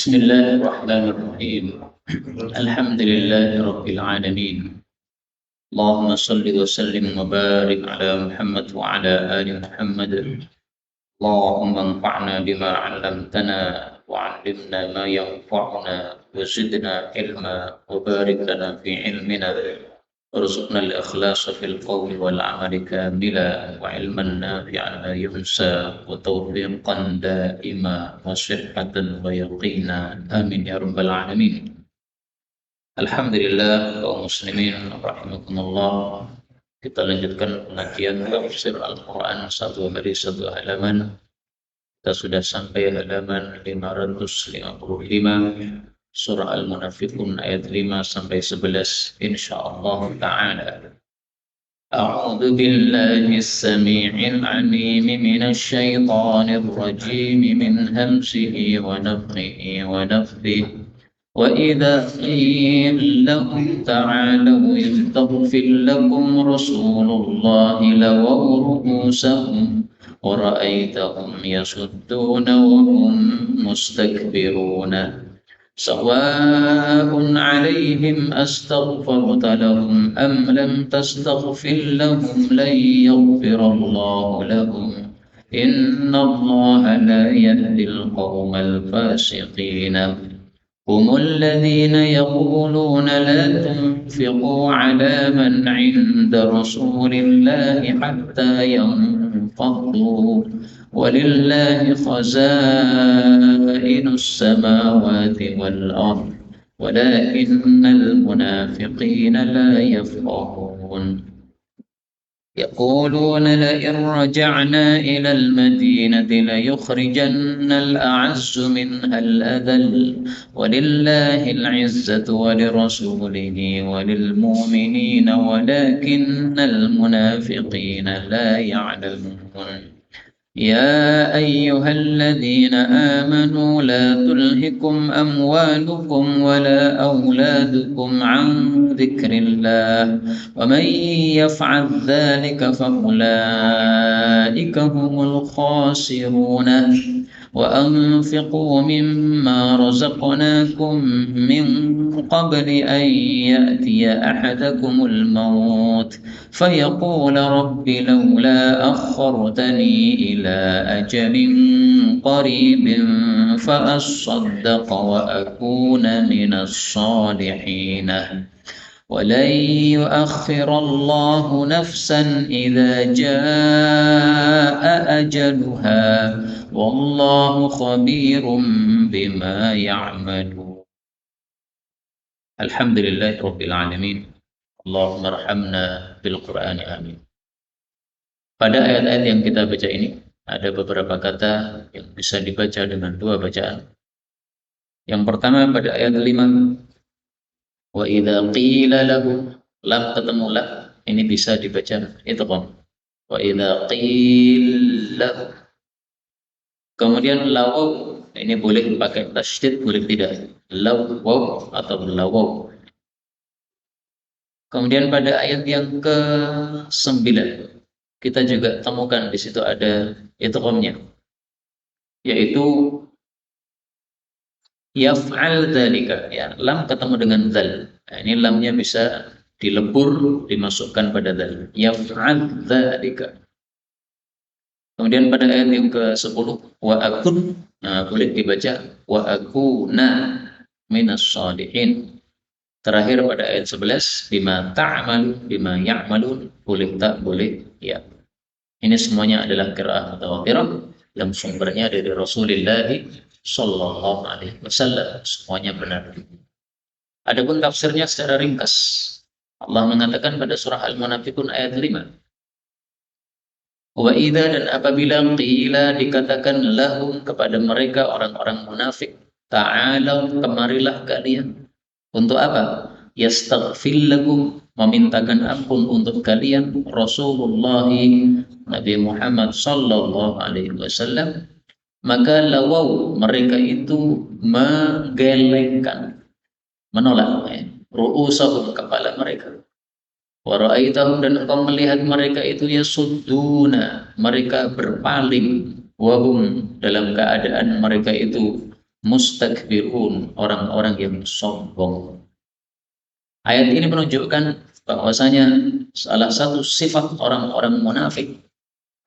بسم الله الرحمن الرحيم. الحمد لله رب العالمين. اللهم صل وسلم وبارك على محمد وعلى آل محمد. اللهم انفعنا بما علمتنا وعلمنا ما ينفعنا وزدنا علما وبارك لنا في علمنا وارزقنا الإخلاص في القول والعمل كاملا وعلما نافعا لا ينسى وتوفيقا دائما وصحة ويقينا آمين يا رب العالمين. Alhamdulillah kaum muslimin rahimakumullah. Kita lanjutkan pengajian tafsir Al-Quran satu hari satu halaman. Kita sudah sampai halaman 555 surah Al-Munafiqun ayat 5 sampai 11 insyaallah taala. أعوذ بالله السميع العليم من الشيطان الرجيم من همزه ونفخه ونفثه. وإذا قيل لهم تعالوا يستغفر لكم رسول الله لووا رؤوسهم ورأيتهم يصدون وهم مستكبرون سواء عليهم أستغفرت لهم أم لم تستغفر لهم لن يغفر الله لهم إن الله لا يهدي القوم الفاسقين. هم الذين يقولون لا تنفقوا على من عند رسول الله حتى ينفضوا ولله خزائن السماوات والأرض ولكن المنافقين لا يفقهون. يقولون لئن رجعنا إلى المدينة ليخرجن الأعز منها الأذل ولله العزة ولرسوله وللمؤمنين ولكن المنافقين لا يعلمون. يا أيها الذين آمنوا لا تلهكم أموالكم ولا أولادكم عن ذكر الله ومن يفعل ذلك فأولئك هم الخاسرون. وأنفقوا مما رزقناكم من قبل أن يأتي أحدكم الموت فيقول رب لولا أخرتني إلى أجل قريب فأصدق وأكون من الصالحين ولن يؤخر الله نفسا إذا جاء أجلها والله خبير بما يعملون. الحمد لله رب العالمين. Allahumma arhamna bil Qur'an amin. Pada ayat-ayat yang kita baca ini ada beberapa kata yang bisa dibaca dengan dua bacaan. Yang pertama pada ayat 5, wa idza qila lahu, lam ketemu la, ini bisa dibaca idgham. Wa idza qila. Kemudian lawaw, ini boleh pakai tasydid, boleh tidak. Lawaw atau lawaw. Kemudian pada ayat yang ke-9 kita juga temukan di situ ada idghamnya, yaitu yaf'al dzalika, ya, lam ketemu dengan dzal. Nah, ini lamnya bisa dilebur dimasukkan pada dzal. Yaf'al dzalika. Kemudian pada ayat yang ke-10 wa akun, nah boleh dibaca wa akuna minas shalihin. Terakhir pada ayat 11 bima ta'mal bima ya'malun, boleh tak, boleh ya. Ini semuanya adalah qiraah mutawatirah dan sumbernya dari Rasulullah sallallahu alaihi wasallam, semuanya benar. Adapun tafsirnya secara ringkas, Allah mengatakan pada surah Al-Munafiqun ayat 5, wa idza, dan apabila qila, dikatakan lahum, kepada mereka orang-orang munafik, ta'alau, kemarilah kalian. Untuk apa? Yastaghfir lakum, memintakan ampun untuk kalian Rasulullah Nabi Muhammad sallallahu alaihi wasallam. Maka lawaw, mereka itu menggelengkan, menolak, ru'usahum, kepala mereka. Wa ra'aitahum, dan engkau melihat mereka itu yasudduna, mereka berpaling, wahum, dalam keadaan mereka itu mustakbirun, orang-orang yang sombong. Ayat ini menunjukkan bahwasanya salah satu sifat orang-orang munafik,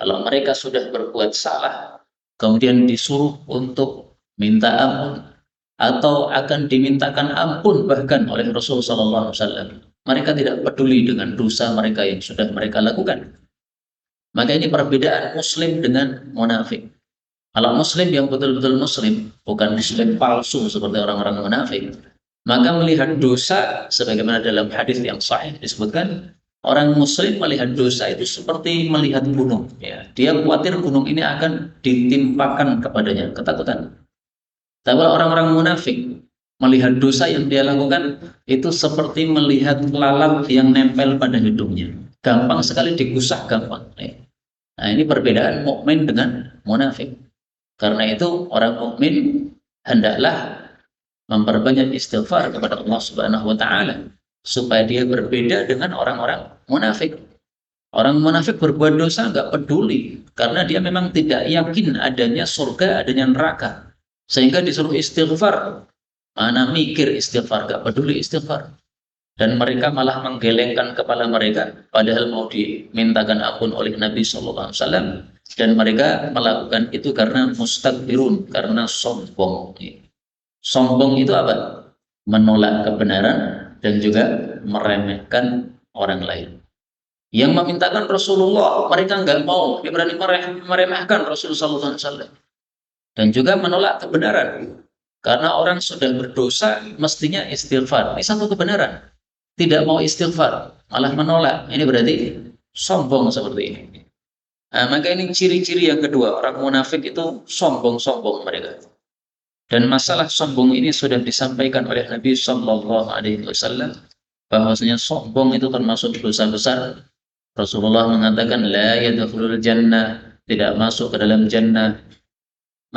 kalau mereka sudah berbuat salah, kemudian disuruh untuk minta ampun atau akan dimintakan ampun bahkan oleh Rasulullah SAW, mereka tidak peduli dengan dosa mereka yang sudah mereka lakukan. Maka ini perbedaan Muslim dengan munafik. Kalau Muslim yang betul-betul Muslim, bukan Muslim palsu seperti orang-orang munafik, maka melihat dosa, sebagaimana dalam hadis yang sahih disebutkan, orang Muslim melihat dosa itu seperti melihat gunung. Ya, dia khawatir gunung ini akan ditimpakan kepadanya, ketakutan. Tapi orang-orang munafik melihat dosa yang dia lakukan itu seperti melihat lalat yang nempel pada hidungnya. Gampang sekali digusah, gampang. Ya. Nah, ini perbedaan mukmin dengan munafik. Karena itu orang mukmin hendaklah memperbanyak istighfar kepada Allah Subhanahu wa taala supaya dia berbeda dengan orang-orang munafik. Orang munafik berbuat dosa nggak peduli karena dia memang tidak yakin adanya surga, adanya neraka. Sehingga disuruh istighfar, mana mikir istighfar, nggak peduli istighfar. Dan mereka malah menggelengkan kepala mereka padahal mau dimintakan ampun oleh Nabi SAW, dan mereka melakukan itu karena mustakbirun, karena sombong. Sombong itu apa? Menolak kebenaran dan juga meremehkan orang lain. Yang memintakan Rasulullah, mereka nggak mau, dia berani meremehkan Rasulullah SAW, dan juga menolak kebenaran. Karena orang sudah berdosa mestinya istighfar. Ini satu kebenaran. Tidak mau istighfar, malah menolak. Ini berarti sombong seperti ini. Nah, maka ini ciri-ciri yang kedua, orang munafik itu sombong-sombong mereka. Dan masalah sombong ini sudah disampaikan oleh Nabi Shallallahu Alaihi Wasallam bahwasanya sombong itu termasuk dosa besar. Rasulullah mengatakan la yadkhulul jannah, tidak masuk ke dalam jannah,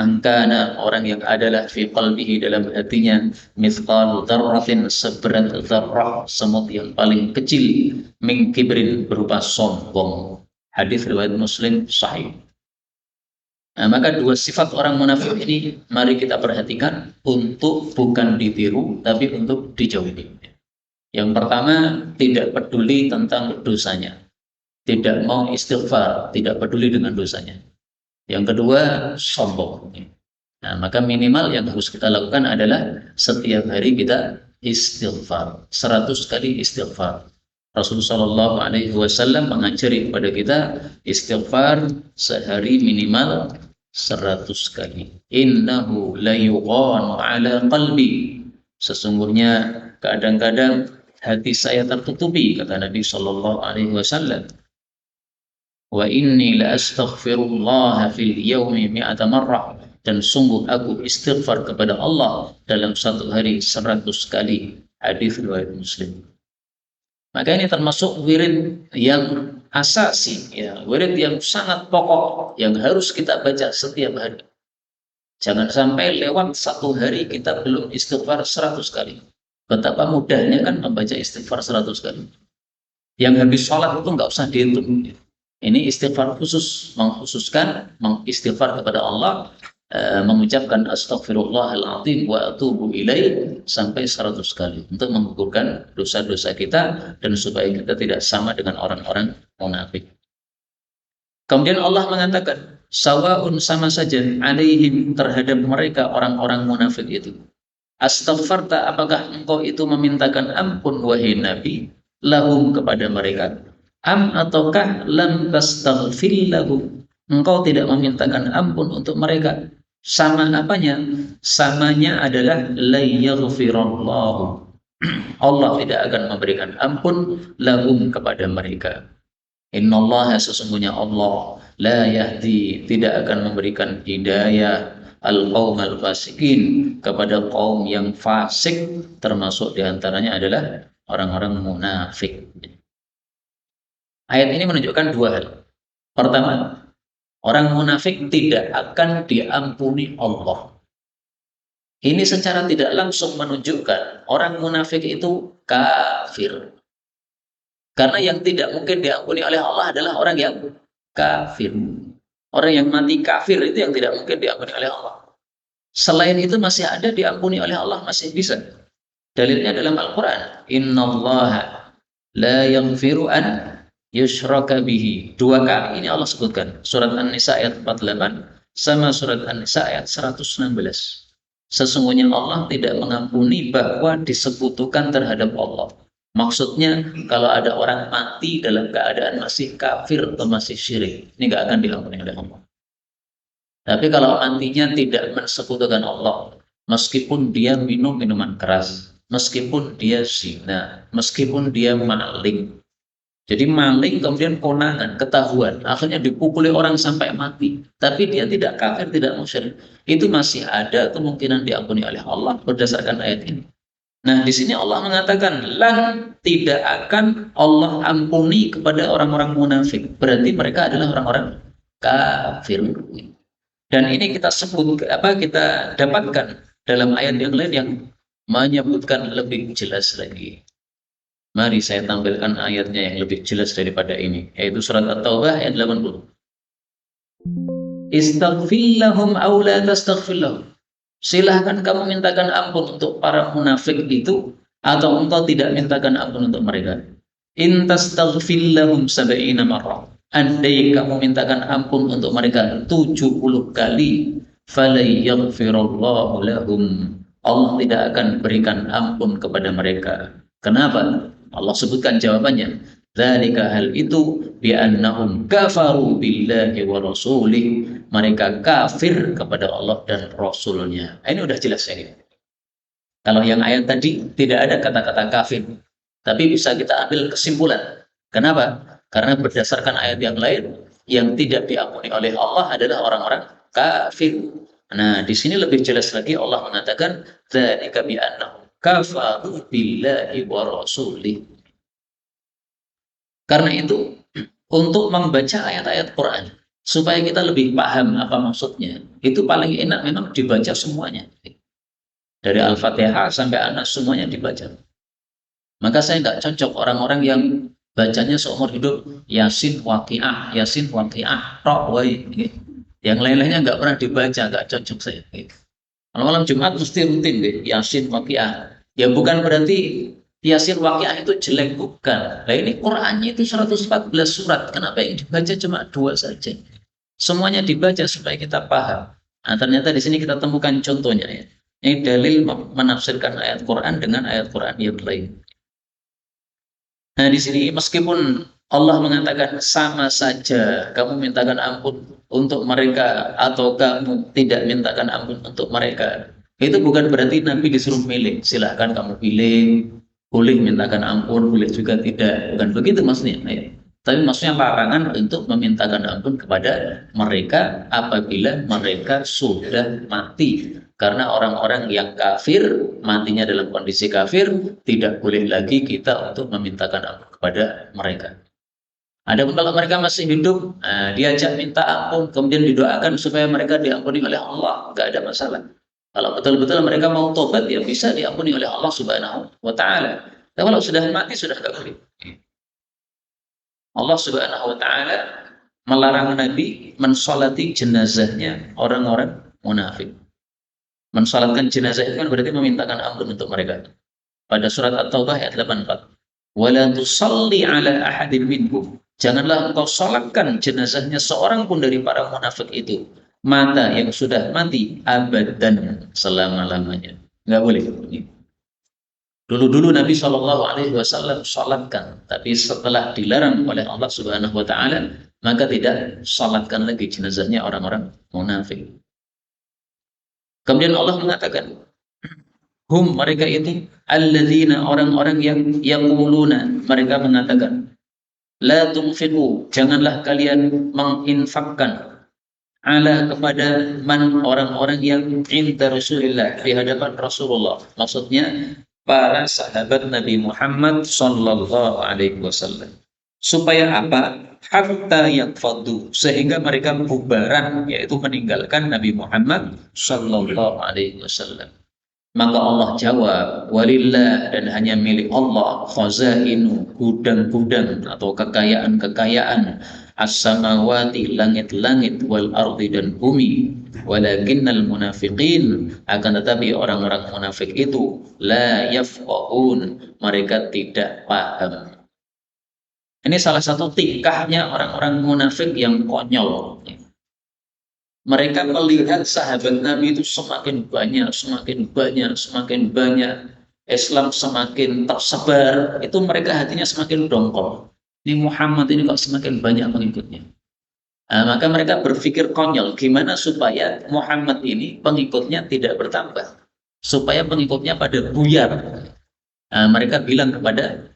mangkana, orang yang adalah fi qalbihi, dalam hatinya, mithqal dzarratin, seberat dzarrah, semut yang paling kecil, min kibrin, berupa sombong. Hadis riwayat Muslim sahih. Nah, maka dua sifat orang munafik ini mari kita perhatikan untuk bukan ditiru tapi untuk dijauhi. Yang pertama, tidak peduli tentang dosanya, tidak mau istighfar, tidak peduli dengan dosanya. Yang kedua, sombong. Nah, maka minimal yang harus kita lakukan adalah setiap hari kita istighfar, 100 kali istighfar. Rasulullah SAW mengajari kepada kita istighfar sehari minimal 100 kali. Innahu la yughanu ala qalbi. Sesungguhnya kadang-kadang hati saya tertutupi, kata Nabi SAW. Wa inni la astaghfirullah fil yawmi mi'ata marrah, dan sungguh aku istighfar kepada Allah dalam satu hari 100 kali. Hadis riwayat Muslim. Maka ini termasuk wirid yang asasi, ya, wirid yang sangat pokok yang harus kita baca setiap hari. Jangan sampai lewat satu hari kita belum istighfar 100 kali. Betapa mudahnya kan membaca istighfar 100 kali. Yang habis sholat itu nggak usah dihitung. Ini istighfar khusus, mengkhususkan mengistighfar kepada Allah, mengucapkan astaghfirullahaladzim wa atubu ilaih sampai 100 kali untuk menggugurkan dosa-dosa kita dan supaya kita tidak sama dengan orang-orang munafik. Kemudian Allah mengatakan, sawaun, sama saja, alaihim, terhadap mereka orang-orang munafik itu. Astaghfarta, apakah engkau itu memintakan ampun wahai Nabi, lahum, kepada mereka, am ataukah lam tastaghfir lahum, engkau tidak memintakan ampun untuk mereka. Sama apanya? Samanya adalah la yaghfirallahu, Allah tidak akan memberikan ampun lahum, kepada mereka. Innallaha, sesungguhnya Allah, la yahdi, tidak akan memberikan hidayah, al-qaum al-fasikin, kepada kaum yang fasik, termasuk diantaranya adalah orang-orang munafik. Ayat ini menunjukkan dua hal. Pertama, orang munafik tidak akan diampuni Allah. Ini secara tidak langsung menunjukkan orang munafik itu kafir. Karena yang tidak mungkin diampuni oleh Allah adalah orang yang kafir. Orang yang mati kafir itu yang tidak mungkin diampuni oleh Allah. Selain itu masih ada diampuni oleh Allah, masih bisa. Dalilnya dalam Al-Quran. Innallaha la yaghfiru an yushraka bihi. Dua kali ini Allah sebutkan. Surat An-Nisa ayat 48 sama surat An-Nisa ayat 116. Sesungguhnya Allah tidak mengampuni bahwa disekutukan terhadap Allah. Maksudnya kalau ada orang mati dalam keadaan masih kafir atau masih syirik, ini nggak akan diampuni oleh Allah. Tapi kalau matinya tidak mensekutukan Allah, meskipun dia minum minuman keras, meskipun dia zina, meskipun dia maling. Jadi maling kemudian konangan, ketahuan, akhirnya dipukuli orang sampai mati. Tapi dia tidak kafir, tidak musyrik. Itu masih ada kemungkinan diampuni oleh Allah berdasarkan ayat ini. Nah, di sini Allah mengatakan, lan tidak akan Allah ampuni kepada orang-orang munafik. Berarti mereka adalah orang-orang kafir. Dan ini kita sebut kita dapatkan dalam ayat yang lain yang menyebutkan lebih jelas lagi. Mari saya tampilkan ayatnya yang lebih jelas daripada ini, yaitu surat At-Taubah ayat 80. Istaghfir lahum aw la tastaghfir lahum. Silahkan kamu mintakan ampun untuk para munafik itu, atau engkau tidak mintakan ampun untuk mereka. In tastaghfir lahum sab'ina marrah. Andai kamu mintakan ampun untuk mereka 70 kali, falay yaghfirullahu lahum. Allah tidak akan berikan ampun kepada mereka. Kenapa? Allah sebutkan jawabannya. Dzalika hal itu bi'annahum kafaru billahi wa rasulih. Mereka kafir kepada Allah dan Rasulnya. Ini udah jelas ini. Kalau yang ayat tadi tidak ada kata-kata kafir, tapi bisa kita ambil kesimpulan. Kenapa? Karena berdasarkan ayat yang lain, yang tidak diampuni oleh Allah adalah orang-orang kafir. Nah, di sini lebih jelas lagi Allah mengatakan dzalika bi'annahum kafaru billahi wa rasulih. Karena itu, untuk membaca ayat-ayat Quran supaya kita lebih paham apa maksudnya, itu paling enak memang dibaca semuanya. Dari Al-Fatihah sampai An-Nas semuanya dibaca. Maka saya nggak cocok orang-orang yang bacanya seumur hidup Yasin Waqiah, Ro'wai. Yang lain-lainnya nggak pernah dibaca, nggak cocok saya. Kalau malam Jumat mesti rutin deh, Yasin Waqiah. Ya bukan berarti Yasin Waqiah itu jelek, bukan. Nah ini Qur'annya itu 114 surat. Kenapa yang dibaca cuma 2 saja? Semuanya dibaca supaya kita paham. Nah, ternyata di sini kita temukan contohnya ya. Ini dalil menafsirkan ayat Quran dengan ayat Quran yang lain. Nah, di sini meskipun Allah mengatakan sama saja kamu mintakan ampun untuk mereka atau kamu tidak mintakan ampun untuk mereka, itu bukan berarti Nabi disuruh milih. Silahkan kamu pilih, boleh mintakan ampun, boleh juga tidak. Bukan begitu maksudnya. Ya. Tapi maksudnya larangan untuk memintakan ampun kepada mereka apabila mereka sudah mati. Karena orang-orang yang kafir, matinya dalam kondisi kafir, tidak boleh lagi kita untuk memintakan ampun kepada mereka. Adapun kalau mereka masih hidup, diajak minta ampun, kemudian didoakan supaya mereka diampuni oleh Allah, nggak ada masalah. Kalau betul-betul mereka mau tobat, ya bisa diampuni oleh Allah Subhanahu wa Ta'ala. Tapi kalau sudah mati, sudah nggak boleh. Allah Subhanahu wa Ta'ala melarang Nabi mensolati jenazahnya orang-orang munafik. Mensalatkan jenazah itu kan berarti memintakan ampun untuk mereka. Pada surat At-Taubah ayat 84. Wala tusalli ala ahadin minhum. Janganlah engkau salatkan jenazahnya seorang pun dari para munafik itu. Mata yang sudah mati abadan selama-lamanya. Enggak boleh. Dulu-dulu Nabi SAW salatkan, tapi setelah dilarang oleh Allah Subhanahu wa Ta'ala, maka tidak salatkan lagi jenazahnya orang-orang munafik. Kemudian Allah mengatakan, hum mereka itu alladzina orang-orang yang yaquluna, mereka mengatakan, la tunfiqu, janganlah kalian menginfakkan ala kepada man orang-orang yang inda Rasulillah, di hadapan Rasulullah. Maksudnya para sahabat Nabi Muhammad sallallahu alaihi wasallam. Supaya apa? Hatta yakfadu, sehingga mereka bubaran, yaitu meninggalkan Nabi Muhammad sallallahu alaihi wasallam. Maka Allah jawab, walillah, dan hanya milik Allah khazainu, gudang-gudang atau kekayaan-kekayaan as-samawati, langit-langit, wal ardi, dan bumi. Walakinnal munafiqin, akan tetapi orang-orang munafik itu la yafqahun, mereka tidak paham. Ini salah satu tingkahnya orang-orang munafik yang konyol. Mereka melihat sahabat Nabi itu semakin banyak, semakin banyak, semakin banyak. Islam semakin tersebar, itu mereka hatinya semakin dongkol. Ini Muhammad ini kok semakin banyak pengikutnya. Nah, maka mereka berpikir konyol, gimana supaya Muhammad ini pengikutnya tidak bertambah, supaya pengikutnya pada buyar. Nah, mereka bilang kepada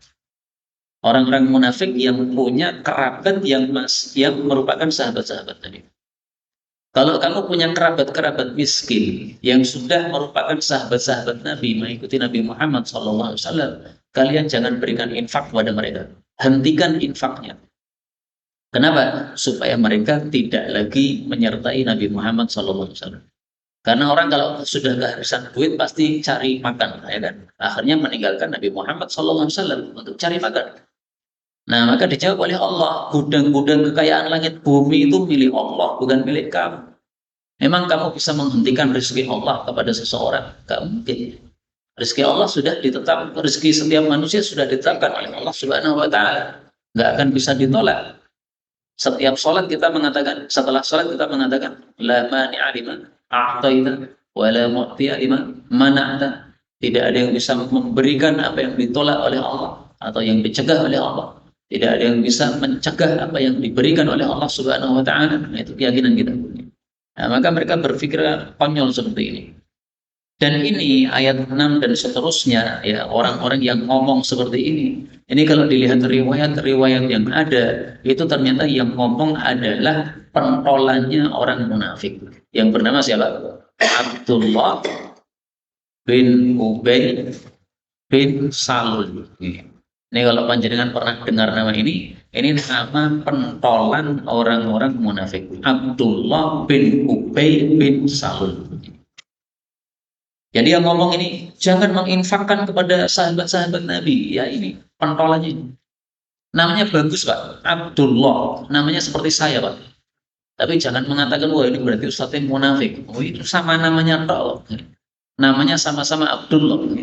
orang-orang munafik yang punya kerabat yang merupakan sahabat-sahabat Nabi. Kalau kamu punya kerabat-kerabat miskin yang sudah merupakan sahabat-sahabat Nabi, mengikuti Nabi Muhammad SAW, kalian jangan berikan infak kepada mereka. Hentikan infaknya. Kenapa? Supaya mereka tidak lagi menyertai Nabi Muhammad SAW. Karena orang kalau sudah kehabisan duit pasti cari makan, ya kan? Akhirnya meninggalkan Nabi Muhammad SAW untuk cari makan. Nah, maka dijawab oleh Allah, gudang-gudang kekayaan langit bumi itu milik Allah, bukan milik kamu. Memang kamu bisa menghentikan rezeki Allah kepada seseorang? Gak mungkin. Rezeki Allah sudah ditetapkan, rezeki setiap manusia sudah ditetapkan oleh Allah Subhanahu wa Ta'ala. Gak akan bisa ditolak. Setiap sholat kita mengatakan, setelah sholat kita mengatakan, la mani'a liman a'taita wa la mu'tiya liman mana'ta. Tidak ada yang bisa memberikan apa yang ditolak oleh Allah atau yang dicegah oleh Allah. Tidak ada yang bisa mencegah apa yang diberikan oleh Allah Subhanahu wa Ta'ala. Itu keyakinan kita. Nah, maka mereka berpikir konyol seperti ini. Dan ini ayat 6 dan seterusnya, ya, orang-orang yang ngomong seperti ini. Ini kalau dilihat riwayat-riwayat yang ada, itu ternyata yang ngomong adalah pentolannya orang munafik. Yang bernama siapa? Abdullah bin Ubay bin Salul. Ini kalau panjenengan pernah dengar nama ini nama pentolan orang-orang munafik. Abdullah bin Ubay bin Salul. Jadi yang ngomong ini, jangan menginfakkan kepada sahabat-sahabat Nabi. Ya ini pentolannya. Namanya bagus Pak, Abdullah. Namanya seperti saya Pak. Tapi jangan mengatakan, wah ini berarti ustadznya munafik. Oh itu sama namanya toh. Namanya sama-sama Abdullah.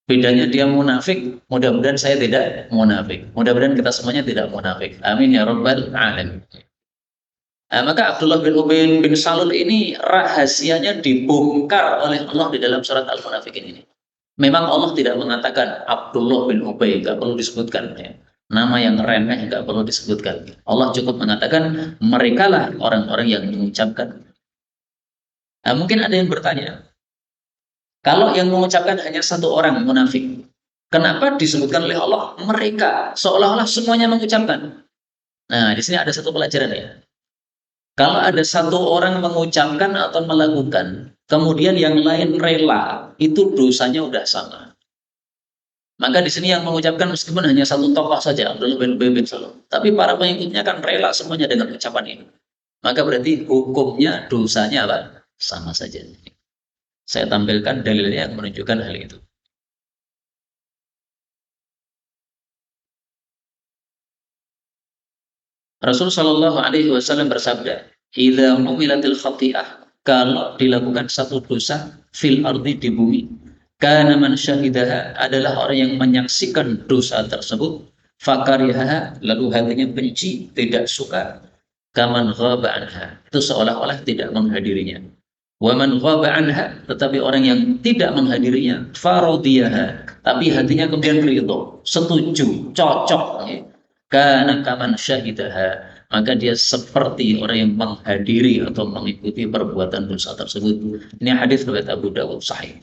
Bedanya dia munafik, mudah-mudahan saya tidak munafik. Mudah-mudahan kita semuanya tidak munafik. Amin ya rabbal alamin. Nah, maka Abdullah bin Ubay bin Salul ini rahasianya dibongkar oleh Allah di dalam surat Al-Munafikin ini. Memang Allah tidak mengatakan Abdullah bin Ubay, nggak perlu disebutkan. Ya. Nama yang remeh nggak perlu disebutkan. Allah cukup mengatakan mereka lah orang-orang yang mengucapkan. Nah, mungkin ada yang bertanya, kalau yang mengucapkan hanya satu orang munafik, kenapa disebutkan oleh Allah mereka seolah-olah semuanya mengucapkan? Nah, di sini ada satu pelajaran ya. Kalau ada satu orang mengucapkan atau melakukan, kemudian yang lain rela, itu dosanya udah sama. Maka di sini yang mengucapkan meskipun hanya satu tokoh saja, Abdullah bin Ubay bin Salul, tapi para pengikutnya kan rela semuanya dengan ucapan ini. Maka berarti hukumnya, dosanya apa? Sama saja. Saya tampilkan dalilnya yang menunjukkan hal itu. Rasul Shallallahu Alaihi Wasallam bersabda, "Idza umilatil khati'ah, kalau dilakukan satu dosa fil ardi di bumi, kana man syahidaha, adalah orang yang menyaksikan dosa tersebut, fakarihaha, lalu hatinya benci, tidak suka, kaman ghaba anha, itu seolah-olah tidak menghadirinya. Wa man ghaba anha, tetapi orang yang tidak menghadirinya, faradiyaha, tapi hatinya kemudian ridho, setuju, cocok, ya. Kana kaman syahidaha, maka dia seperti orang yang menghadiri atau mengikuti perbuatan dosa tersebut." Ini hadis riwayat Abu Dawud sahih.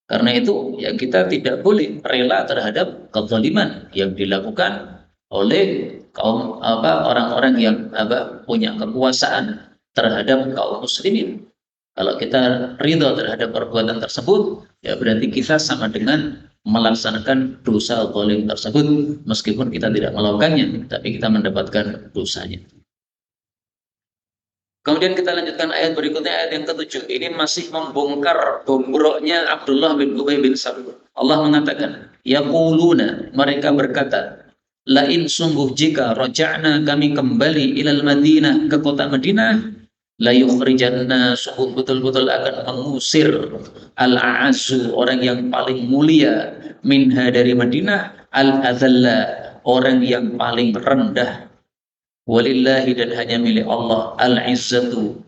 Karena itu ya kita tidak boleh rela terhadap kezaliman yang dilakukan oleh kaum orang-orang yang punya kekuasaan terhadap kaum muslimin. Kalau kita ridho terhadap perbuatan tersebut, ya berarti kita sama dengan melaksanakan dosa zalim tersebut, meskipun kita tidak melakukannya, tapi kita mendapatkan dosanya. Kemudian kita lanjutkan ayat berikutnya, ayat yang ke-7. Ini masih membongkar bombroknya Abdullah bin Ubay bin Salul. Allah mengatakan, yaquluna, mereka berkata, lain sungguh jika raja'na kami kembali ilal Madinah ke kota Madinah, la yukhrijanna sungguh betul-betul akan mengusir al-a'azzu orang yang paling mulia minha dari Madinah, al-adzalla orang yang paling rendah. Walillahi dan hanya milik Allah al-izzatu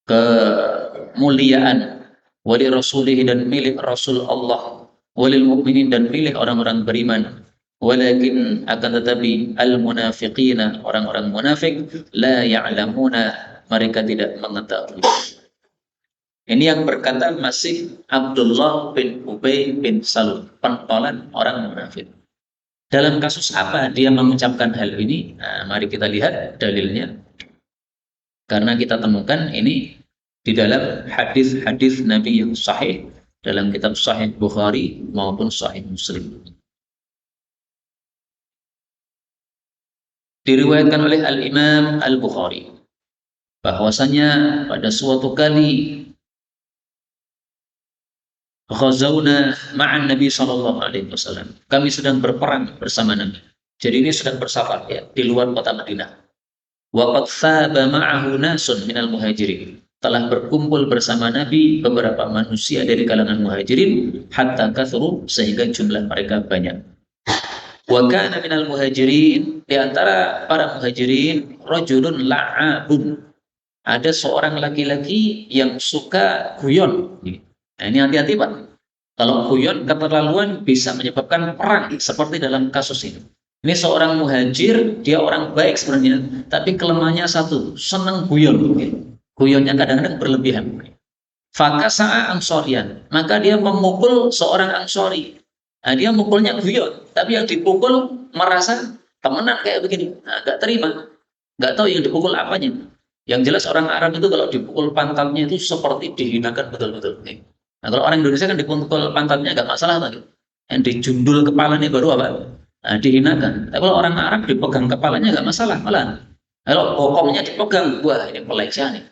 kemuliaan, wali rasulih dan milik Rasul Allah, walil mukminin dan milik orang-orang beriman. Walakin akan tetapi al munafiqina orang-orang munafik la ya'lamuna mereka tidak mengetahui. Ini yang berkata masih Abdullah bin Ubay bin Salul, pentolan orang munafik. Dalam kasus apa dia mengucapkan hal ini? Nah, mari kita lihat dalilnya. Karena kita temukan ini di dalam hadis-hadis Nabi yang sahih dalam kitab Sahih Bukhari maupun Sahih Muslim. Diriwayatkan oleh Al-Imam Al-Bukhari bahwasanya pada suatu kali ghazawna ma'an Nabi sallallahu alaihi wasallam. Kami sedang berperang bersama Nabi. Jadi ini sedang bersafar ya di luar kota Madinah. Wa qad thaba ma'ahu nasun minal muhajirin. Telah berkumpul bersama Nabi beberapa manusia dari kalangan muhajirin hatta kathru sehingga jumlah mereka banyak. Wa kana minal muhajirin di antara para muhajirin rajulun la'abun. Ada seorang laki-laki yang suka guyon. Nah, ini hati-hati Pak. Kalau guyon keterlaluan bisa menyebabkan perang seperti dalam kasus ini. Ini seorang muhajir, dia orang baik sebenarnya, tapi kelemahannya satu, senang guyon. Guyonnya kadang-kadang berlebihan. Fakasa'a ansorian, maka dia memukul seorang ansori. Nah, dia mukulnya guyon, tapi yang dipukul merasa temenan kayak begini. Nah, gak terima, gak tahu yang dipukul apanya. Yang jelas orang Arab itu kalau dipukul pantatnya itu seperti dihinakan betul-betul. Nah, kalau orang Indonesia kan dipukul pantatnya gak masalah lagi. Yang dijundul kepalanya baru apa? Nah, dihinakan. Tapi kalau orang Arab dipegang kepalanya gak masalah malah. Kalau bokongnya dipegang, wah ini pelecehan nih.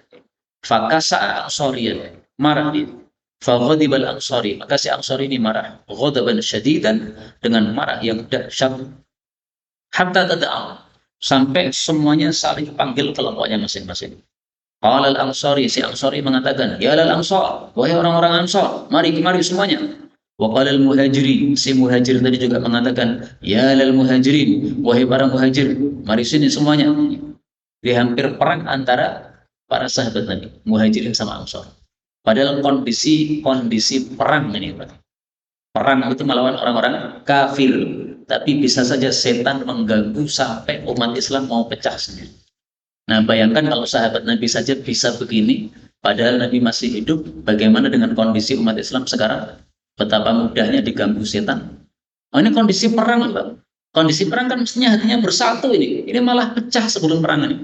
Fakasa ansoriyan, marah dia. Faghadibal ansori, maka si ansori ini marah. Ghadaban syadidan, dengan marah yang dahsyat. Hatta tada'al, sampai semuanya saling panggil kelompoknya masing-masing. Qala al-ansari, si ansari mengatakan, ya al-ansar, wahai orang-orang ansar, mari kemari semuanya. Wa qala al-muhajirin, si muhajir tadi juga mengatakan, ya al-muhajirin, wahai para muhajir, mari sini semuanya. Dia hampir perang antara para sahabat Nabi, muhajirin sama ansar. Padahal kondisi perang ini, Pak. Perang itu melawan orang-orang kafir, tapi bisa saja setan mengganggu sampai umat Islam mau pecah sendiri. Nah, bayangkan kalau sahabat Nabi saja bisa begini, padahal Nabi masih hidup, bagaimana dengan kondisi umat Islam sekarang? Betapa mudahnya diganggu setan. Oh, ini kondisi perang, Pak. Kondisi perang kan mestinya hatinya bersatu ini. Ini malah pecah sebelum perang ini.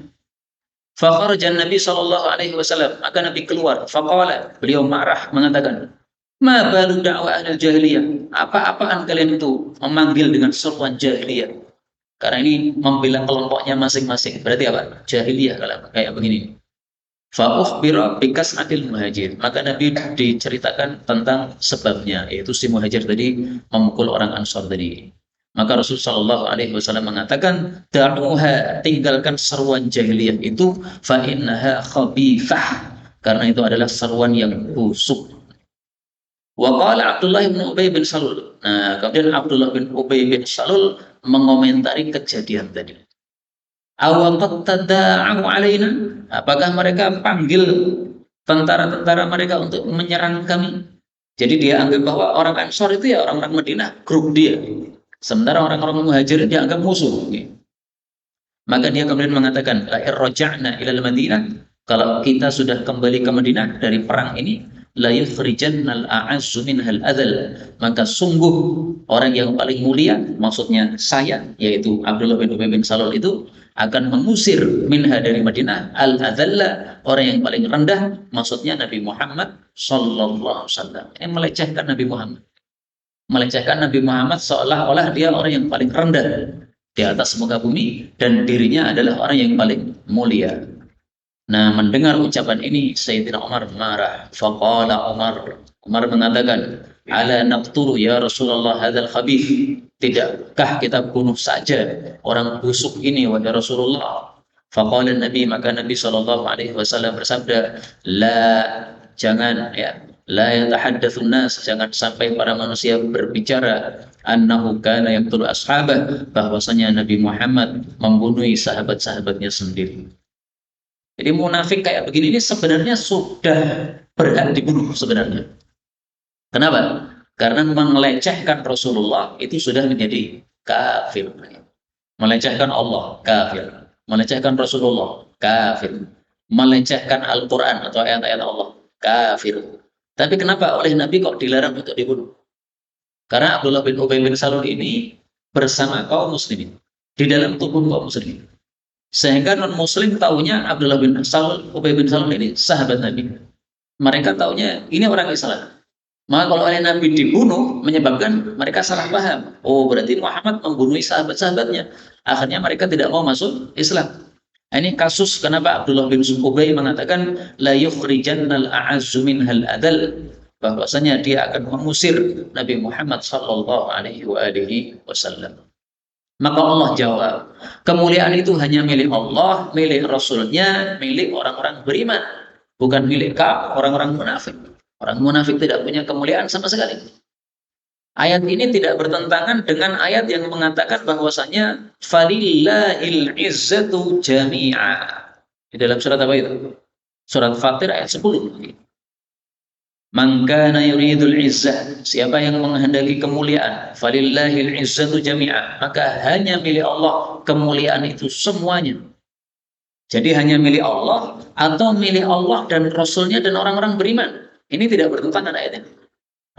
Fakharajan Nabi sallallahu alaihi wasallam, maka Nabi keluar. Faqala, beliau marah mengatakan, "Ma balu da'wa ahli jahiliyah? Apa-apaan kalian itu memanggil dengan seruan jahiliyah?" Karena ini membela kelompoknya masing-masing. Berarti apa? Jahiliyah kalau kayak begini. Fa ukhbira bikas'atil muhajir. Maka Nabi diceritakan tentang sebabnya, yaitu si muhajir tadi memukul orang Ansar tadi. Maka Rasul sallallahu alaihi wasallam mengatakan, "Da'uha, tinggalkan seruan jahiliyah itu, fa innaha khabithah." Karena itu adalah seruan yang busuk. Wa qala Abdullah bin Ubay bin Salul. Nah, kemudian Abdullah bin Ubay bin Salul mengomentari kejadian tadi. Awaqad tada'u alaina? Apakah mereka panggil tentara-tentara mereka untuk menyerang kami? Jadi dia anggap bahwa orang Ansor itu ya orang-orang Madinah, grup dia. Sementara orang-orang Muhajir dianggap musuh. Maka dia kemudian mengatakan, la irraja'na ilal Madinah, kalau kita sudah kembali ke Madinah dari perang ini, la yukhrijannal a'azzu minhal adzal, maka sungguh orang yang paling mulia, maksudnya saya, yaitu Abdullah bin Ubay bin Salul itu, akan mengusir minha dari Madinah al-adzalla, orang yang paling rendah, maksudnya Nabi Muhammad sallallahu alaihi wasallam. Ini melecehkan Nabi Muhammad. Melecehkan Nabi Muhammad seolah-olah dia orang yang paling rendah di atas muka bumi dan dirinya adalah orang yang paling mulia. Nah, mendengar ucapan ini Sayyidina Umar marah. Faqala Umar mengatakan, "Ala naqtulu ya Rasulullah hadzal khabith." Tidakkah kita bunuh saja orang busuk ini wahai Rasulullah? Faqala Nabi, maka Nabi sallallahu alaihi wasallam bersabda, "La, jangan ya. La yatahaddatsun nas, jangan sampai para manusia berbicara annahu kana yaqtulu ashabah, bahwasanya Nabi Muhammad membunuh sahabat-sahabatnya sendiri." Jadi munafik kayak begini ini sebenarnya sudah berhak dibunuh sebenarnya. Kenapa? Karena melecehkan Rasulullah itu sudah menjadi kafir. Melecehkan Allah, kafir. Melecehkan Rasulullah, kafir. Melecehkan Al-Quran atau ayat-ayat Allah, kafir. Tapi kenapa oleh Nabi kok dilarang untuk dibunuh? Karena Abdullah bin Ubay bin Salul ini bersama kaum muslimin, di dalam tubuh kaum muslimin. Sehingga non-muslim taunya Abdullah bin Salul, Ubay bin Salul ini sahabat Nabi. Mereka taunya ini orang Islam. Maka kalau oleh Nabi dibunuh, menyebabkan mereka salah paham. Oh, berarti Muhammad membunuh sahabat-sahabatnya. Akhirnya mereka tidak mau masuk Islam. Ini kasus kenapa Abdullah bin Ubay mengatakan la yukhrijannal a'azzu minhal adal, bahwasanya dia akan mengusir Nabi Muhammad sallallahu alaihi wasallam. Maka Allah jawab, kemuliaan itu hanya milik Allah, milik Rasulnya, milik orang-orang beriman, bukan milik orang-orang munafik. Orang munafik tidak punya kemuliaan sama sekali. Ayat ini tidak bertentangan dengan ayat yang mengatakan bahwasanya falillahil izzatu jami'a. Di dalam surat apa itu? Surat Fatir ayat 10. Man kana yuridul izzah, siapa yang menghendaki kemuliaan, falillahil izzatu jami'a, maka hanya milik Allah kemuliaan itu semuanya. Jadi hanya milik Allah atau milik Allah dan Rasulnya dan orang-orang beriman. Ini tidak bertentangan ayat ini.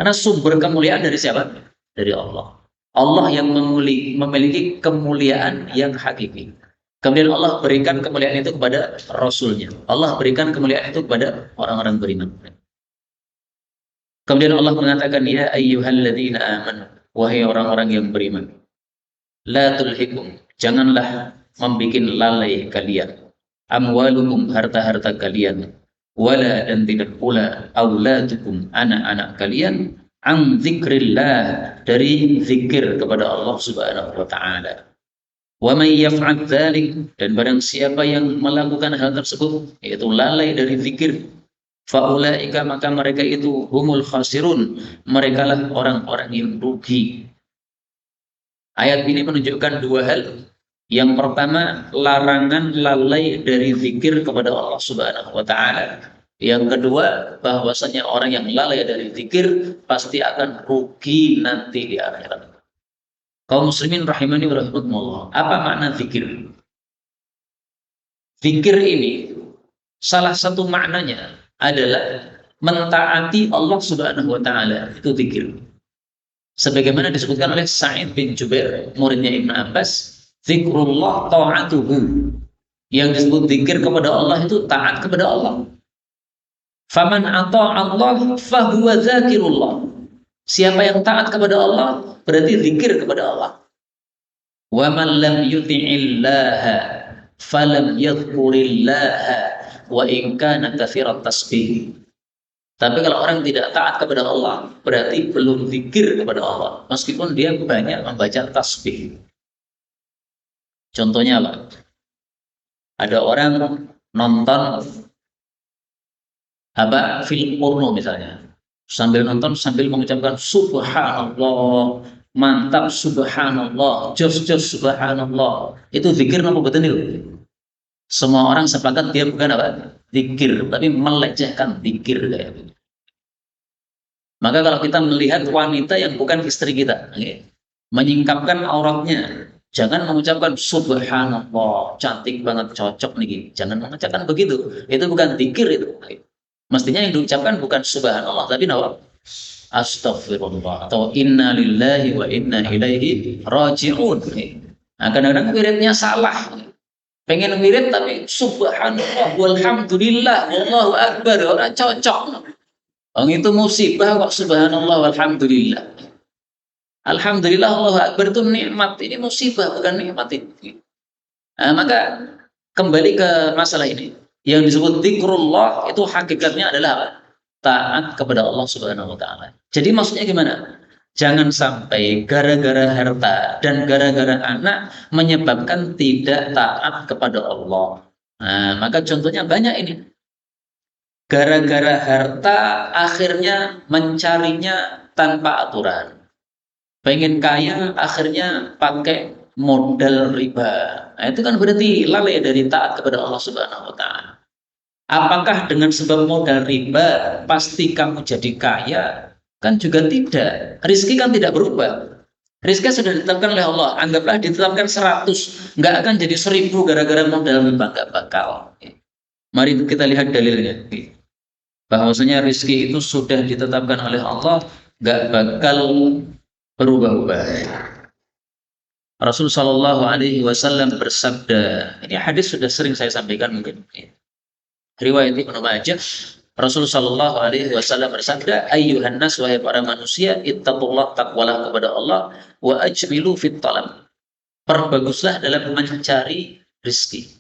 Karena sumber kemuliaan dari siapa? Dari Allah. Allah yang memiliki kemuliaan yang hakiki. Kemudian Allah berikan kemuliaan itu kepada Rasulnya. Allah berikan kemuliaan itu kepada orang-orang beriman. Kemudian Allah mengatakan, ya ayyuhalladzina amanu, wahai orang-orang yang beriman, la tulhikum, janganlah membikin lalai kalian, amwalukum, harta-harta kalian, wala, dan tidak pula auladukum, anak-anak kalian, an dzikrillah, dari zikir kepada Allah Subhanahu wa taala. Wa may yaf'al dzalik, dan barang siapa yang melakukan hal tersebut, yaitu lalai dari zikir, faulaika, maka mereka itu humul khasirun, mereka lah orang-orang yang rugi. Ayat ini menunjukkan dua hal. Yang pertama, larangan lalai dari zikir kepada Allah Subhanahu wa taala. Yang kedua, bahwasanya orang yang lalai dari zikir pasti akan rugi nanti di akhirat. Kaum muslimin rahimani wa rahimakumullah. Apa makna zikir? Zikir ini salah satu maknanya adalah mentaati Allah Subhanahu wa taala, itu zikir. Sebagaimana disebutkan oleh Sa'id bin Jubair, muridnya Ibnu Abbas, zikrullah ta'atuhu. Yang disebut zikir kepada Allah itu taat kepada Allah. Faman ata'allah fahuwa dzakirullah. Siapa yang taat kepada Allah berarti zikir kepada Allah. Wa man lam yuti'illaha falam yadhkurillaha wa in kana katsirat tasbih. Tapi kalau orang tidak taat kepada Allah, berarti belum zikir kepada Allah, meskipun dia banyak membaca tasbih. Contohnya apa? Ada orang nonton film porno misalnya, sambil nonton sambil mengucapkan subhanallah, mantap subhanallah, jos subhanallah. Itu zikir apa betul itu? Semua orang sepakat dia bukan apa? Zikir, tapi melecehkan zikir kayak gitu. Maka kalau kita melihat wanita yang bukan istri kita, menyingkapkan auratnya, jangan mengucapkan subhanallah, cantik banget, cocok nih. Jangan mengucapkan begitu. Itu bukan zikir itu. Mestinya yang diucapkan bukan subhanallah, tapi astagfirullah atau inna lillahi wa inna ilaihi raji'un. Nah, kadang-kadang wiridnya salah. Pengen wirid tapi subhanallah walhamdulillah wallahu akbar, orang cocok. Orang itu musibah kok subhanallah walhamdulillah. Alhamdulillah Allahu akbar itu nikmat, ini musibah bukan nikmat ini. Nah, maka kembali ke masalah ini. Yang disebut zikrullah itu hakikatnya adalah apa? Taat kepada Allah Subhanahu wa taala. Jadi maksudnya gimana? Jangan sampai gara-gara harta dan gara-gara anak menyebabkan tidak taat kepada Allah. Nah, maka contohnya banyak ini. Gara-gara harta akhirnya mencarinya tanpa aturan. Pengen kaya akhirnya pakai modal riba. Nah, itu kan berarti lalai dari taat kepada Allah Subhanahu wa taala. Apakah dengan sebab modal riba pasti kamu jadi kaya? Kan juga tidak. Rizki kan tidak berubah. Rizki sudah ditetapkan oleh Allah. Anggaplah ditetapkan 100, nggak akan jadi 1000 gara-gara modal riba, nggak bakal. Mari kita lihat dalilnya. Bahwasanya rizki itu sudah ditetapkan oleh Allah, nggak bakal berubah-ubah. Rasul Shallallahu Alaihi Wasallam bersabda, ini hadis sudah sering saya sampaikan mungkin. Riwayat Ibnu Majah, Rasul Shallallahu Alaihi Wasallam bersabda, "Ayyuhan nas, wahai para manusia, ittaqullah, takwalah kepada Allah, wa ajmilu fit talab." Perbaguslah dalam mencari rizki.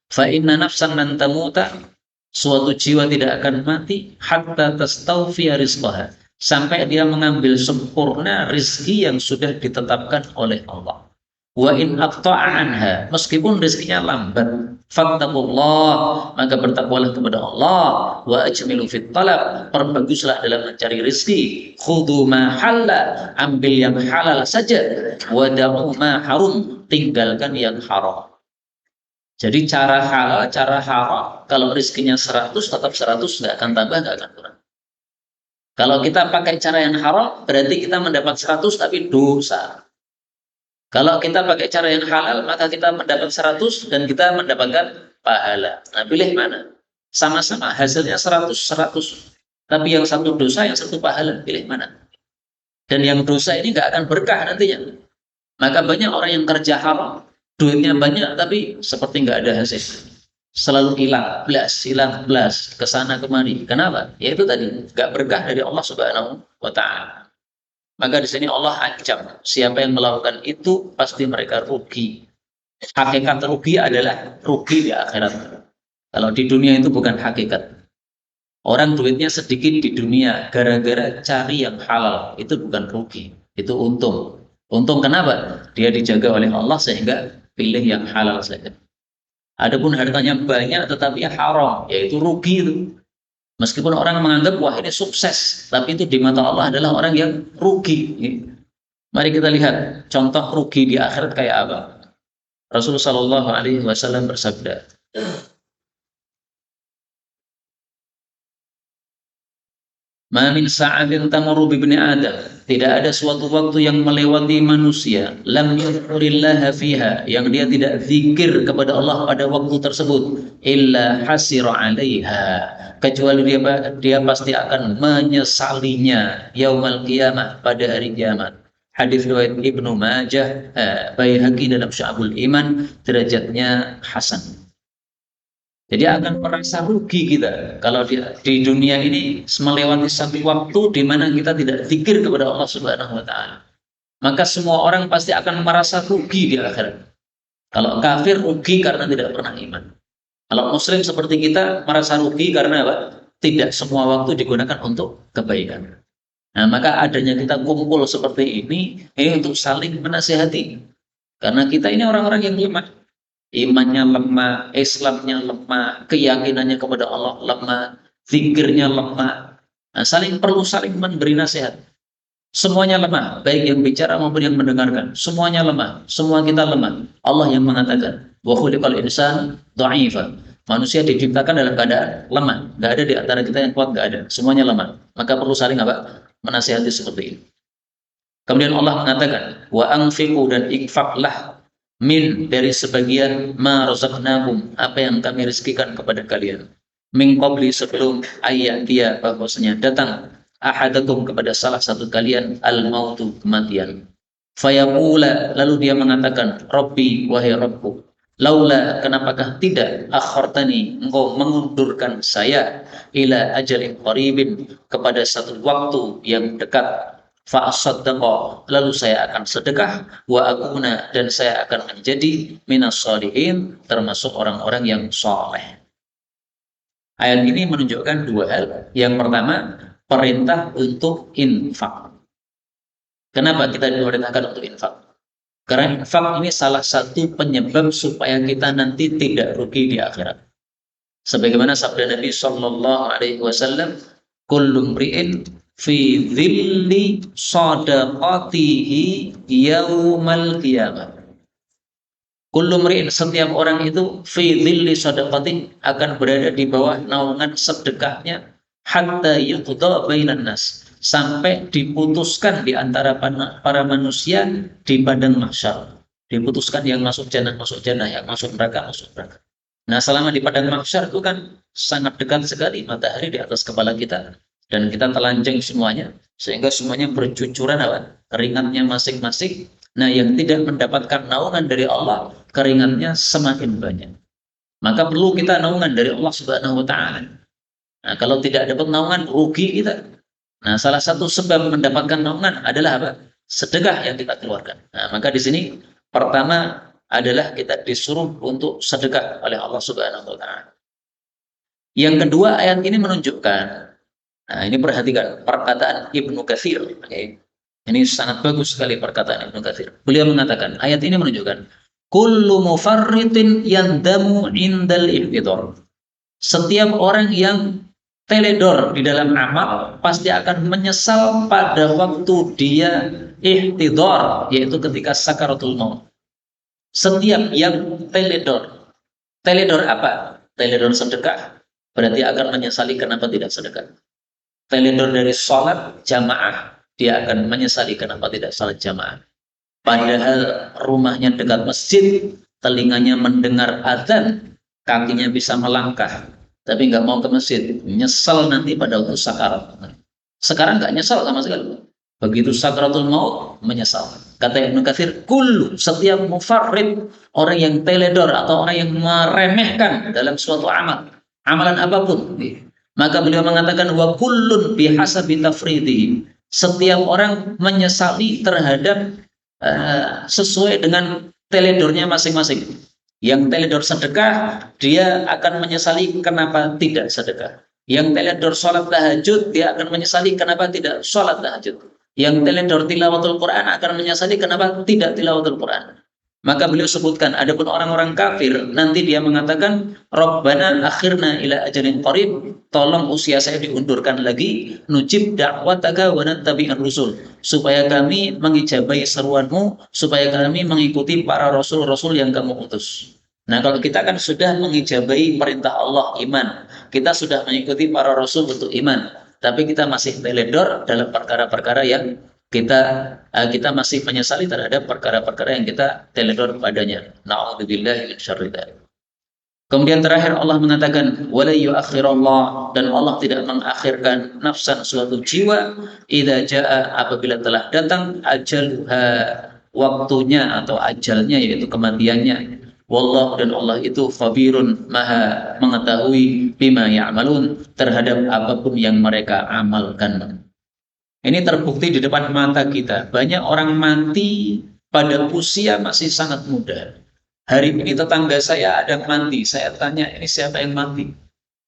Fa inna nafsan lan tamuta, suatu jiwa tidak akan mati hatta tastawfiya rizqaha, sampai dia mengambil sempurna rizki yang sudah ditetapkan oleh Allah. Wa in aqta'a anha, meskipun rezekinya lambat, fattaqullah, maka bertakwalah kepada Allah, wa ajmilu fit talab, perbaguslah dalam mencari rezeki, khudhu ma halla, ambil yang halal saja, wa da'u ma harum, tinggalkan yang haram. Jadi cara halal, cara haram, kalau rezekinya 100 tetap 100, nggak akan tambah, nggak akan kurang. Kalau kita pakai cara yang haram, berarti kita mendapat 100 tapi dosa. Kalau kita pakai cara yang halal, maka kita mendapat 100 dan kita mendapatkan pahala. Nah, pilih mana? Sama-sama hasilnya 100. Tapi yang satu dosa, yang satu pahala. Pilih mana? Dan yang dosa ini nggak akan berkah nantinya. Maka banyak orang yang kerja haram, duitnya banyak, tapi seperti nggak ada hasil. Selalu hilang belas, kesana kemari. Kenapa? Ya itu tadi, nggak berkah dari Allah Subhanahu wa Ta'ala. Maka di sini Allah ancam, siapa yang melakukan itu pasti mereka rugi. Hakikat rugi adalah rugi di akhirat. Kalau di dunia itu bukan hakikat. Orang duitnya sedikit di dunia gara-gara cari yang halal, itu bukan rugi, itu untung. Untung kenapa? Dia dijaga oleh Allah sehingga pilih yang halal saja. Adapun hartanya banyak tetapi haram, yaitu rugi itu. Meskipun orang menganggap wah ini sukses, tapi itu di mata Allah adalah orang yang rugi. Mari kita lihat contoh rugi di akhirat kayak apa. Rasulullah Shallallahu Alaihi Wasallam bersabda, "Ma min sa'atin tamurru bi ibni Adam." Tidak ada suatu waktu yang melewati manusia, lam yadhkurillaha fiha, yang dia tidak zikir kepada Allah pada waktu tersebut, illa hasira 'alaiha, kecuali dia pasti akan menyesalinya yaumal qiyamah, pada hari kiamat. Hadis riwayat Ibnu Majah, Baihaqi dalam Syu'abul Iman, derajatnya hasan. Jadi akan merasa rugi kita kalau di dunia ini melewati satu waktu di mana kita tidak zikir kepada Allah Subhanahu wa taala. Maka semua orang pasti akan merasa rugi di akhirat. Kalau kafir rugi karena tidak pernah iman. Kalau muslim seperti kita merasa rugi karena apa? Tidak semua waktu digunakan untuk kebaikan. Nah, maka adanya kita kumpul seperti ini untuk saling menasihati. Karena kita ini orang-orang yang lemah. Imannya lemah, Islamnya lemah, keyakinannya kepada Allah lemah, zikirnya lemah. Nah, saling memberi nasihat. Semuanya lemah, baik yang bicara maupun yang mendengarkan. Semuanya lemah, semua kita lemah. Allah yang mengatakan, wa khuliqal insan dha'ifa. Manusia diciptakan dalam keadaan lemah. Nggak ada di antara kita yang kuat, nggak ada. Semuanya lemah. Maka perlu saling apa? Menasihati seperti ini. Kemudian Allah mengatakan, wa anfiqu, dan infaklah, min, dari sebagian, ma razaqnakum, apa yang kami rizkikan kepada kalian, min qabli, sebelum ayat dia, bahwasanya datang ahadakum, kepada salah satu kalian, al mautu, kematian. Fayaqula, lalu dia mengatakan, Rabbi, wahai Rabbku, laula, kenapakah tidak, akhartani, engkau mengundurkan saya, ila ajalin qaribin, kepada satu waktu yang dekat, fa'asaddaqa, lalu saya akan sedekah, wa akuna, dan saya akan menjadi minas shalihin, termasuk orang-orang yang saleh. Ayat ini menunjukkan dua hal. Yang pertama, perintah untuk infak. Kenapa kita diperintahkan untuk infak? Karena infak ini salah satu penyebab supaya kita nanti tidak rugi di akhirat. Sebagaimana sabda Nabi Shallallahu Alaihi Wasallam, "Kullu mri'in fi dhilli sadaqatihi yaumal qiyamah." Kullu mri'in, setiap orang itu fi dhilli sadaqatihi, akan berada di bawah naungan sedekahnya, hatta yuqda bainan nas, sampai diputuskan di antara para manusia di padang mahsyar. Diputuskan yang masuk jannah, yang masuk neraka, masuk neraka. Nah, selama di padang mahsyar itu kan sangat dekat sekali matahari di atas kepala kita, dan kita telanjang semuanya, sehingga semuanya bercucuran apa? Keringatnya masing-masing. Nah, yang tidak mendapatkan naungan dari Allah, keringatnya semakin banyak. Maka perlu kita naungan dari Allah Subhanahu wa taala. Nah, kalau tidak dapat naungan, rugi kita. Nah, salah satu sebab mendapatkan naungan adalah apa? Sedekah yang kita keluarkan. Nah, maka di sini pertama adalah kita disuruh untuk sedekah oleh Allah Subhanahu wa taala. Yang kedua, ayat ini menunjukkan, nah ini perhatikan perkataan Ibnu Katsir, okay. Ini sangat bagus sekali perkataan Ibnu Katsir. Beliau mengatakan, ayat ini menunjukkan kullu mufarritin yandamu indal ihtidar. Setiap orang yang teledor di dalam amal pasti akan menyesal pada waktu dia ihtidar, yaitu ketika sakaratul maut. Setiap yang teledor. Teledor apa? Teledor sedekah. Berarti akan menyesali kenapa tidak sedekah. Teledor dari sholat jamaah. Dia akan menyesali kenapa tidak sholat jamaah. Padahal rumahnya dekat masjid, telinganya mendengar adzan, kakinya bisa melangkah, tapi nggak mau ke masjid. Nyesal nanti pada waktu sakarat. Sekarang nggak nyesal sama sekali. Begitu sakaratul maut, menyesal. Kata Ibnu Katsir, kullu, setiap mufarrid, orang yang teledor atau orang yang meremehkan dalam suatu amal, amalan apapun. Maka beliau mengatakan, wa kullun bihasabi tafridihi. Setiap orang menyesali terhadap sesuai dengan teledornya masing-masing. Yang teledor sedekah, dia akan menyesali kenapa tidak sedekah. Yang teledor sholat tahajud, dia akan menyesali kenapa tidak sholat tahajud. Yang teledor tilawatul Quran akan menyesali kenapa tidak tilawatul Quran. Maka beliau sebutkan, adapun orang-orang kafir, nanti dia mengatakan, Rabbana akhirna ila ajalin qarib, tolong usia saya diundurkan lagi, nujib da'wataka wa nattabi'ir rusul, supaya kami mengijabahi seruanmu, supaya kami mengikuti para rasul-rasul yang kamu utus. Nah, kalau kita kan sudah mengijabahi perintah Allah iman, kita sudah mengikuti para rasul untuk iman, tapi kita masih teledor dalam perkara-perkara yang kita masih menyesali terhadap perkara-perkara yang kita teledor padanya. Na'udzubillahi min syarri dzalik. Kemudian terakhir Allah mengatakan wala yu'akhirullah, dan Allah tidak mengakhirkan nafsan, suatu jiwa, idza jaa, apabila telah datang ajaluha, waktunya atau ajalnya, yaitu kematiannya. Wallahu, dan Allah itu khabirun, maha mengetahui, bima ya'malun, terhadap apapun yang mereka amalkan. Ini terbukti di depan mata kita. Banyak orang mati pada usia masih sangat muda. Hari ini tetangga saya ada yang mati. Saya tanya, ini siapa yang mati?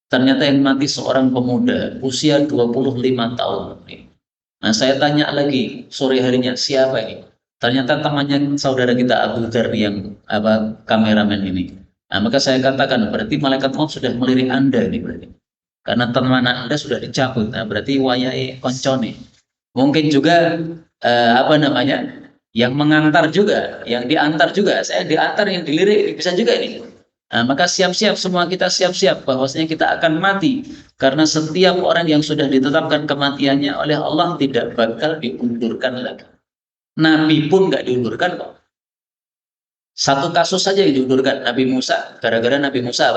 Ternyata yang mati seorang pemuda usia 25 tahun. Nah, saya tanya lagi sore harinya, siapa ini? Ternyata temannya saudara kita Abu Dhar yang kameramen ini. Nah, maka saya katakan berarti malaikat maut sudah melirik Anda ini berarti. Karena teman Anda sudah dicabut. Nah, berarti wayai koncone. Mungkin juga yang mengantar juga, yang diantar juga. Saya diantar, yang dilirik bisa juga ini. Nah, maka siap-siap, semua kita siap-siap bahwasanya kita akan mati, karena setiap orang yang sudah ditetapkan kematiannya oleh Allah tidak bakal diundurkan lagi. Nabi pun nggak diundurkan kok. Satu kasus saja yang diundurkan, Nabi Musa. Gara-gara Nabi Musa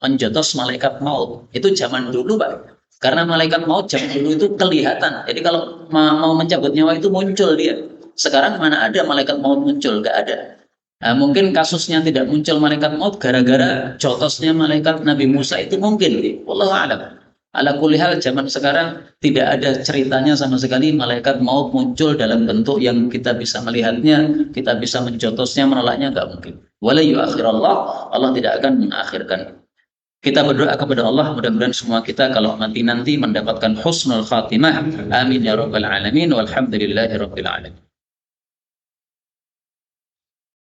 menjotos malaikat maut. Itu zaman dulu Pak. Karena malaikat maut zaman dulu itu kelihatan. Jadi kalau mau mencabut nyawa itu muncul dia. Sekarang mana ada malaikat maut muncul? Nggak ada. Nah, mungkin kasusnya tidak muncul malaikat maut gara-gara jotosnya malaikat Nabi Musa itu mungkin. Wallahu a'lam. Ala kulli hal, zaman sekarang tidak ada ceritanya sama sekali malaikat maut muncul dalam bentuk yang kita bisa melihatnya, kita bisa menjotosnya, menolaknya, nggak mungkin. Wala yu'akhirullah, Allah tidak akan mengakhirkan. Kita berdoa kepada Allah, mudah-mudahan semua kita kalau mati nanti mendapatkan husnul khatimah. Amin ya rabbal alamin. Walhamdulillahi rabbil alamin.